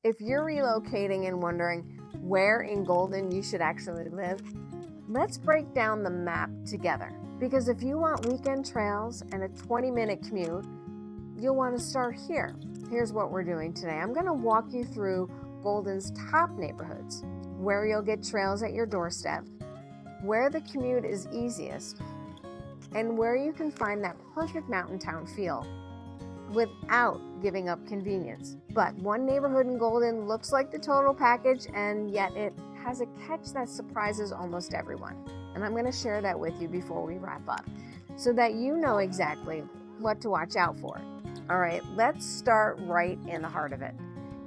If you're relocating and wondering where in Golden you should actually live, let's break down the map together. Because if you want weekend trails and a 20-minute commute, you'll want to start here. Here's what we're doing today. I'm going to walk you through Golden's top neighborhoods, where you'll get trails at your doorstep, where the commute is easiest, and where you can find that perfect mountain town feel without giving up convenience. But one neighborhood in Golden looks like the total package, and yet it has a catch that surprises almost everyone. And I'm going to share that with you before we wrap up, so that you know exactly what to watch out for. All right, let's start right in the heart of it.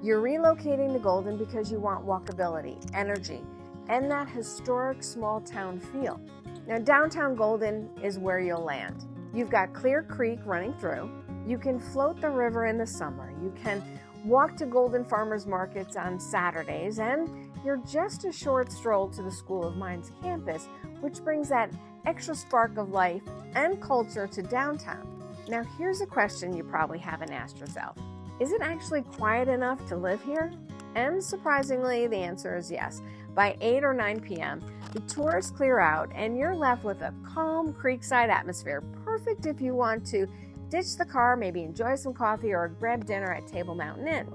You're relocating to Golden because you want walkability, energy, and that historic small town feel. Now, downtown Golden is where you'll land. You've got Clear Creek running through. You can float the river in the summer. You can walk to Golden Farmers Markets on Saturdays, and you're just a short stroll to the School of Mines campus, which brings that extra spark of life and culture to downtown. Now, here's a question you probably haven't asked yourself. Is it actually quiet enough to live here? And surprisingly, the answer is yes. By 8 or 9 p.m., the tourists clear out and you're left with a calm creekside atmosphere, perfect if you want to ditch the car, maybe enjoy some coffee or grab dinner at Table Mountain Inn.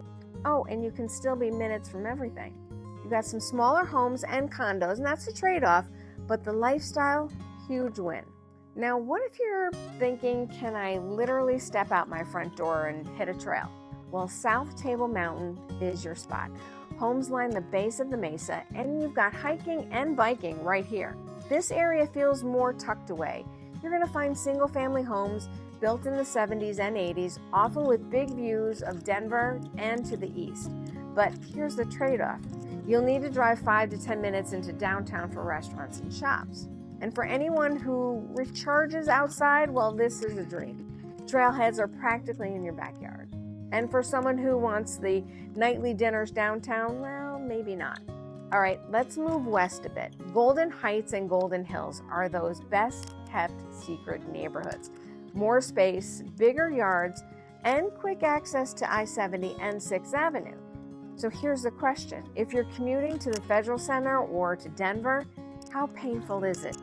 Oh, and you can still be minutes from everything. You've got some smaller homes and condos, and that's a trade-off, but the lifestyle, huge win. Now, what if you're thinking, can I literally step out my front door and hit a trail? Well, South Table Mountain is your spot. Homes line the base of the mesa, and you've got hiking and biking right here. This area feels more tucked away. You're going to find single-family homes built in the 70s and 80s, often with big views of Denver and to the east. But here's the trade-off. You'll need to drive 5 to 10 minutes into downtown for restaurants and shops. And for anyone who recharges outside, well, this is a dream. Trailheads are practically in your backyard. And for someone who wants the nightly dinners downtown, well, maybe not. All right, let's move west a bit. Golden Heights and Golden Hills are those best-kept secret neighborhoods. More space, bigger yards, and quick access to I-70 and 6th Avenue. So here's the question. If you're commuting to the Federal Center or to Denver, how painful is it?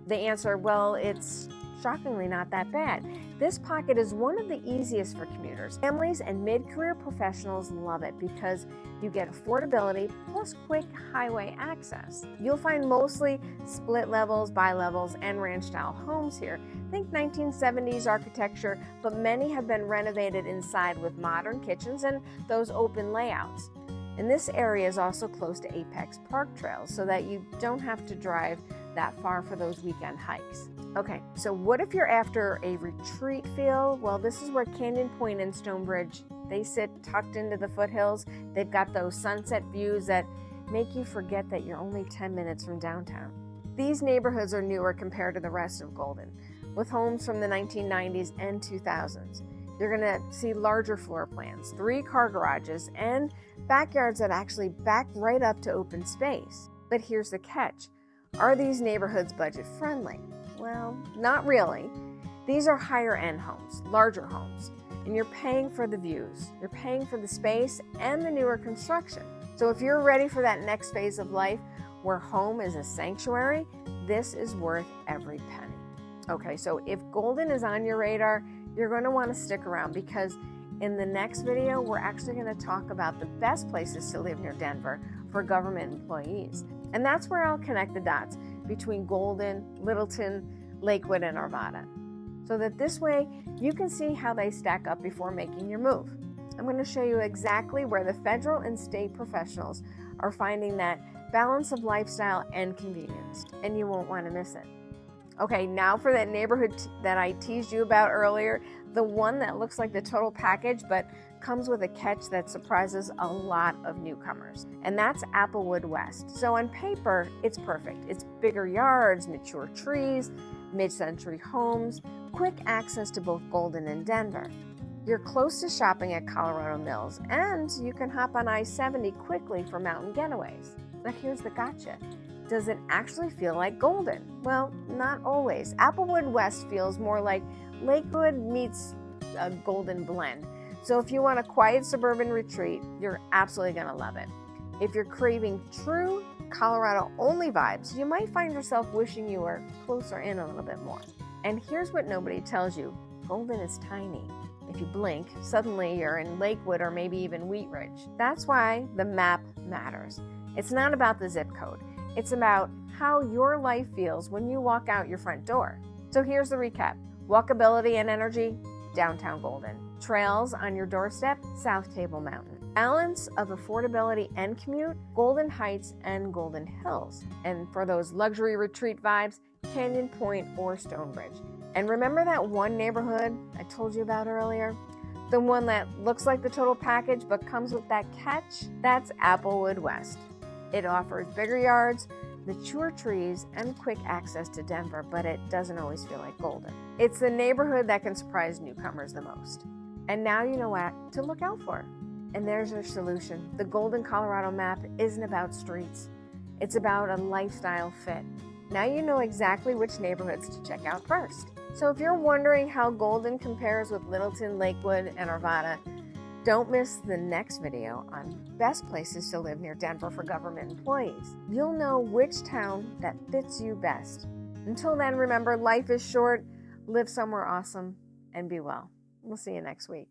The answer, well, it's shockingly not that bad. This pocket is one of the easiest for commuters. Families and mid-career professionals love it because you get affordability plus quick highway access. You'll find mostly split levels, bi-levels, and ranch-style homes here. Think 1970s architecture, but many have been renovated inside with modern kitchens and those open layouts. And this area is also close to Apex Park trails so that you don't have to drive that far for those weekend hikes. Okay, so what if you're after a retreat feel? Well, this is where Canyon Point and Stonebridge, they sit tucked into the foothills. They've got those sunset views that make you forget that you're only 10 minutes from downtown. These neighborhoods are newer compared to the rest of Golden, with homes from the 1990s and 2000s. You're gonna see larger floor plans, 3-car garages, and backyards that actually back right up to open space. But here's the catch. Are these neighborhoods budget friendly? Well, not really. These are higher end homes, larger homes, and you're paying for the views. You're paying for the space and the newer construction. So if you're ready for that next phase of life where home is a sanctuary, this is worth every penny. Okay, so if Golden is on your radar, you're going to want to stick around because in the next video, we're actually going to talk about the best places to live near Denver for government employees. And that's where I'll connect the dots between Golden, Littleton, Lakewood, and Arvada, so that this way you can see how they stack up before making your move. I'm going to show you exactly where the federal and state professionals are finding that balance of lifestyle and convenience, and you won't want to miss it. Okay, now for that neighborhood that I teased you about earlier, the one that looks like the total package but comes with a catch that surprises a lot of newcomers, and that's Applewood West. So on paper, it's perfect. It's bigger yards, mature trees, mid-century homes, quick access to both Golden and Denver. You're close to shopping at Colorado Mills, and you can hop on I-70 quickly for mountain getaways. But here's the gotcha. Does it actually feel like Golden? Well, not always. Applewood West feels more like Lakewood meets a Golden blend. So if you want a quiet suburban retreat, you're absolutely going to love it. If you're craving true Colorado-only vibes, you might find yourself wishing you were closer in a little bit more. And here's what nobody tells you. Golden is tiny. If you blink, suddenly you're in Lakewood or maybe even Wheat Ridge. That's why the map matters. It's not about the zip code. It's about how your life feels when you walk out your front door. So here's the recap. Walkability and energy, downtown Golden. Trails on your doorstep, South Table Mountain. Balance of affordability and commute, Golden Heights and Golden Hills. And for those luxury retreat vibes, Canyon Point or Stonebridge. And remember that one neighborhood I told you about earlier? The one that looks like the total package but comes with that catch? That's Applewood West. It offers bigger yards, mature trees, and quick access to Denver, but it doesn't always feel like Golden. It's the neighborhood that can surprise newcomers the most. And now you know what to look out for. And there's your solution. The Golden Colorado map isn't about streets. It's about a lifestyle fit. Now you know exactly which neighborhoods to check out first. So if you're wondering how Golden compares with Littleton, Lakewood, and Arvada, don't miss the next video on best places to live near Denver for government employees. You'll know which town that fits you best. Until then, remember, life is short, live somewhere awesome, and be well. We'll see you next week.